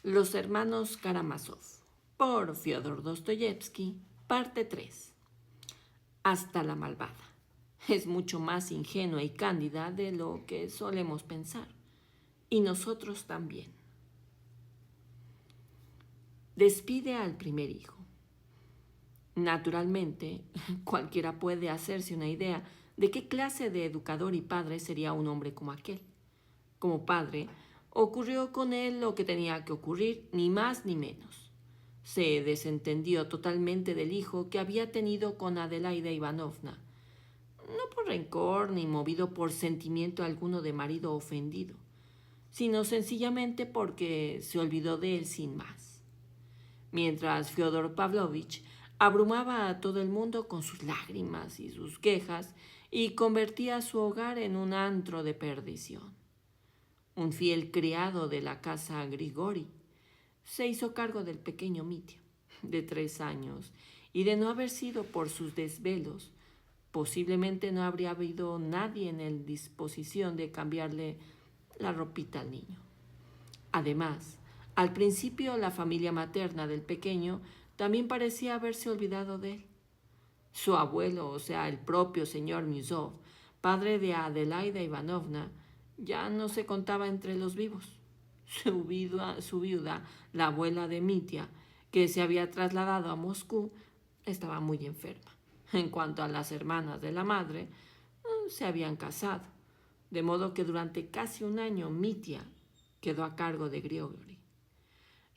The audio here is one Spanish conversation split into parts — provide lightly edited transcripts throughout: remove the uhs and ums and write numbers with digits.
Los hermanos Karamazov, por Fyodor Dostoyevsky, parte 3. Hasta la malvada. Es mucho más ingenua y cándida de lo que solemos pensar. Y nosotros también. Despide al primer hijo. Naturalmente, cualquiera puede hacerse una idea de qué clase de educador y padre sería un hombre como aquel. Como padre, ocurrió con él lo que tenía que ocurrir, ni más ni menos. Se desentendió totalmente del hijo que había tenido con Adelaida Ivanovna, no por rencor ni movido por sentimiento alguno de marido ofendido, sino sencillamente porque se olvidó de él sin más. Mientras Fyodor Pavlovich abrumaba a todo el mundo con sus lágrimas y sus quejas y convertía su hogar en un antro de perdición. Un fiel criado de la casa Grigori se hizo cargo del pequeño Mitya, de 3 años, y de no haber sido por sus desvelos, posiblemente no habría habido nadie en disposición de cambiarle la ropita al niño. Además, al principio la familia materna del pequeño también parecía haberse olvidado de él. Su abuelo, o sea, el propio señor Musov, padre de Adelaida Ivanovna, ya no se contaba entre los vivos. Su viuda, la abuela de Mitya, que se había trasladado a Moscú, estaba muy enferma. En cuanto a las hermanas de la madre, se habían casado, de modo que durante casi un año Mitya quedó a cargo de Grigori,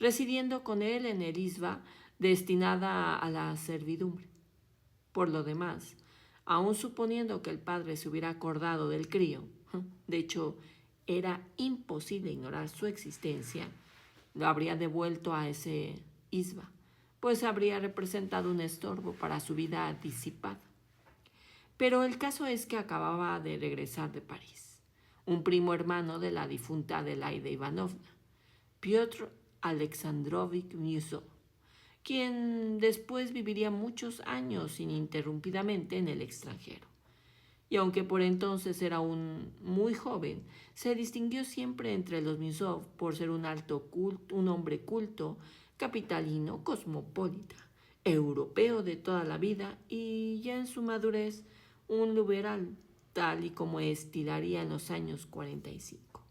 residiendo con él en el isba destinada a la servidumbre. Por lo demás, aun suponiendo que el padre se hubiera acordado del crío, de hecho, era imposible ignorar su existencia, lo habría devuelto a ese isba, pues habría representado un estorbo para su vida disipada. Pero el caso es que acababa de regresar de París, un primo hermano de la difunta Adelaida Ivanovna, Piotr Alexandrovich Musov, quien después viviría muchos años ininterrumpidamente en el extranjero. Y aunque por entonces era aún muy joven, se distinguió siempre entre los Musov por ser un hombre culto, capitalino, cosmopolita, europeo de toda la vida y ya en su madurez un liberal, tal y como estilaría en los años 45.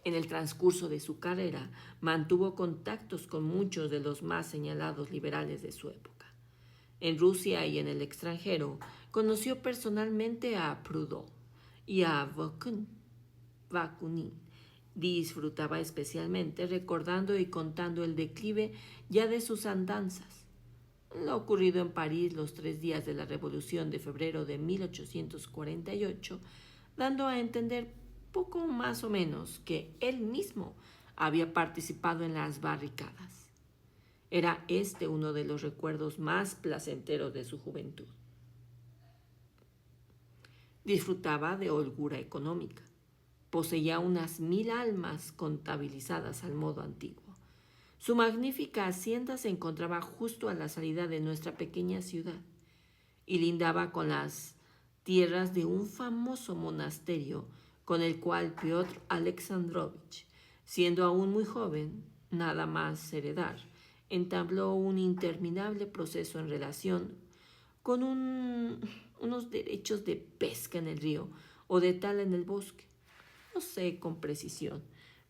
En el transcurso de su carrera mantuvo contactos con muchos de los más señalados liberales de su época. En Rusia y en el extranjero conoció personalmente a Proudhon y a Bakunin. Disfrutaba especialmente recordando y contando el declive ya de sus andanzas. Lo ocurrido en París los 3 días de la Revolución de febrero de 1848, dando a entender poco más o menos que él mismo había participado en las barricadas. Era este uno de los recuerdos más placenteros de su juventud. Disfrutaba de holgura económica. Poseía unas 1000 almas contabilizadas al modo antiguo. Su magnífica hacienda se encontraba justo a la salida de nuestra pequeña ciudad y lindaba con las tierras de un famoso monasterio con el cual Piotr Alexandrovich, siendo aún muy joven, nada más heredar, entabló un interminable proceso en relación con unos derechos de pesca en el río o de tal en el bosque. No sé con precisión,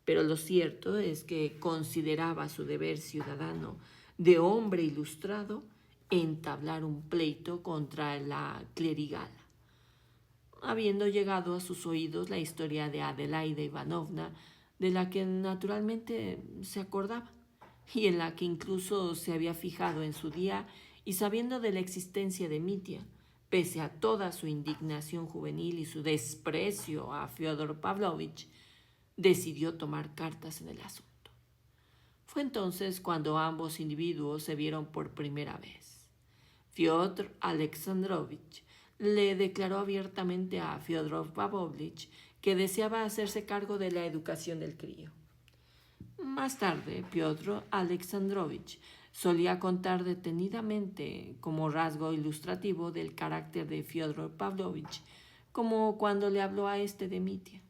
pero lo cierto es que consideraba su deber ciudadano de hombre ilustrado entablar un pleito contra la clerigala. Habiendo llegado a sus oídos la historia de Adelaida Ivanovna, de la que naturalmente se acordaba, y en la que incluso se había fijado en su día, y sabiendo de la existencia de Mitya, pese a toda su indignación juvenil y su desprecio a Fyodor Pavlovich, decidió tomar cartas en el asunto. Fue entonces cuando ambos individuos se vieron por primera vez. Fyodor Alexandrovich le declaró abiertamente a Fyodor Pavlovich que deseaba hacerse cargo de la educación del crío. Más tarde, Piotr Alexandrovich solía contar detenidamente, como rasgo ilustrativo del carácter de Fyodor Pavlovich, como cuando le habló a este de Mitya.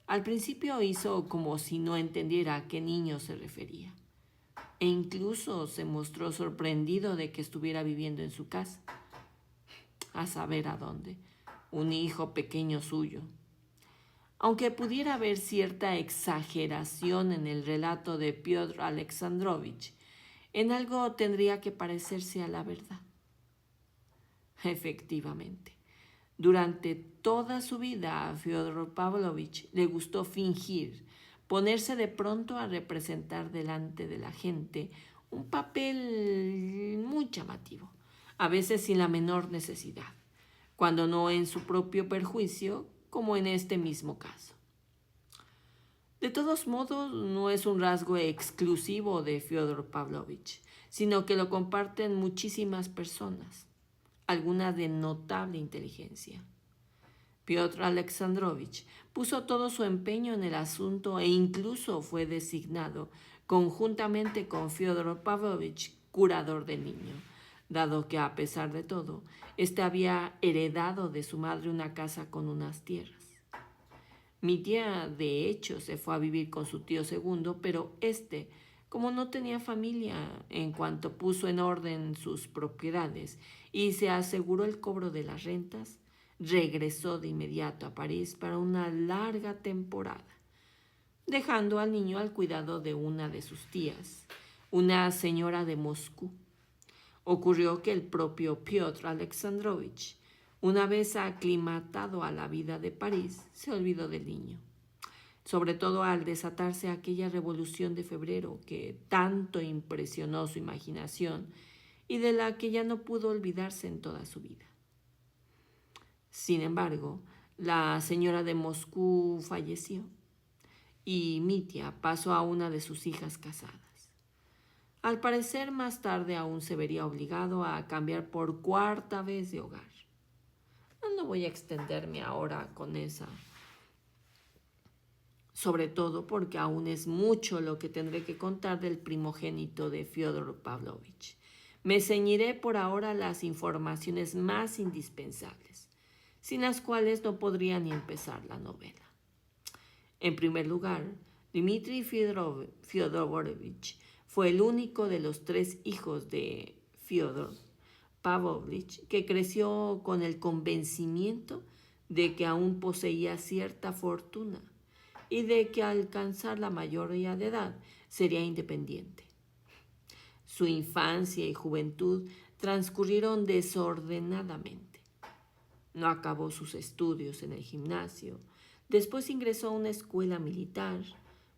Al principio hizo como si no entendiera a qué niño se refería, e incluso se mostró sorprendido de que estuviera viviendo en su casa, a saber a dónde, un hijo pequeño suyo. Aunque pudiera haber cierta exageración en el relato de Piotr Alexandrovich, en algo tendría que parecerse a la verdad. Efectivamente, durante toda su vida a Fyodor Pavlovich le gustó fingir, ponerse de pronto a representar delante de la gente un papel muy llamativo, a veces sin la menor necesidad, cuando no en su propio perjuicio, como en este mismo caso. De todos modos, no es un rasgo exclusivo de Fyodor Pavlovich, sino que lo comparten muchísimas personas, algunas de notable inteligencia. Piotr Alexandrovich puso todo su empeño en el asunto e incluso fue designado, conjuntamente con Fyodor Pavlovich, curador del niño, dado que a pesar de todo, éste había heredado de su madre una casa con unas tierras. Mi tía, de hecho, se fue a vivir con su tío segundo, pero éste, como no tenía familia, en cuanto puso en orden sus propiedades y se aseguró el cobro de las rentas, regresó de inmediato a París para una larga temporada, dejando al niño al cuidado de una de sus tías, una señora de Moscú. Ocurrió que el propio Piotr Alexandrovich, una vez aclimatado a la vida de París, se olvidó del niño, sobre todo al desatarse aquella revolución de febrero que tanto impresionó su imaginación y de la que ya no pudo olvidarse en toda su vida. Sin embargo, la señora de Moscú falleció y Mitya pasó a una de sus hijas casadas. Al parecer, más tarde aún se vería obligado a cambiar por cuarta vez de hogar. No voy a extenderme ahora con esa, sobre todo porque aún es mucho lo que tendré que contar del primogénito de Fyodor Pavlovich. Me ceñiré por ahora las informaciones más indispensables, sin las cuales no podría ni empezar la novela. En primer lugar, Dmitri Fyodorovich fue el único de los 3 hijos de Fyodor Pavlovich que creció con el convencimiento de que aún poseía cierta fortuna y de que al alcanzar la mayoría de edad sería independiente. Su infancia y juventud transcurrieron desordenadamente. No acabó sus estudios en el gimnasio, después ingresó a una escuela militar,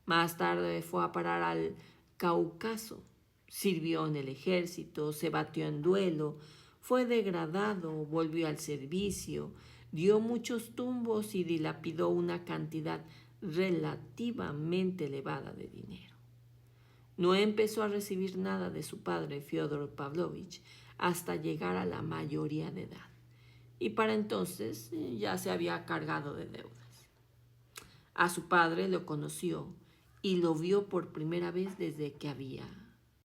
más tarde fue a parar al Cáucaso, sirvió en el ejército, se batió en duelo, fue degradado, volvió al servicio, dio muchos tumbos y dilapidó una cantidad relativamente elevada de dinero. No empezó a recibir nada de su padre Fyodor Pavlovich hasta llegar a la mayoría de edad, y para entonces ya se había cargado de deudas. A su padre lo conoció y lo vio por primera vez desde que había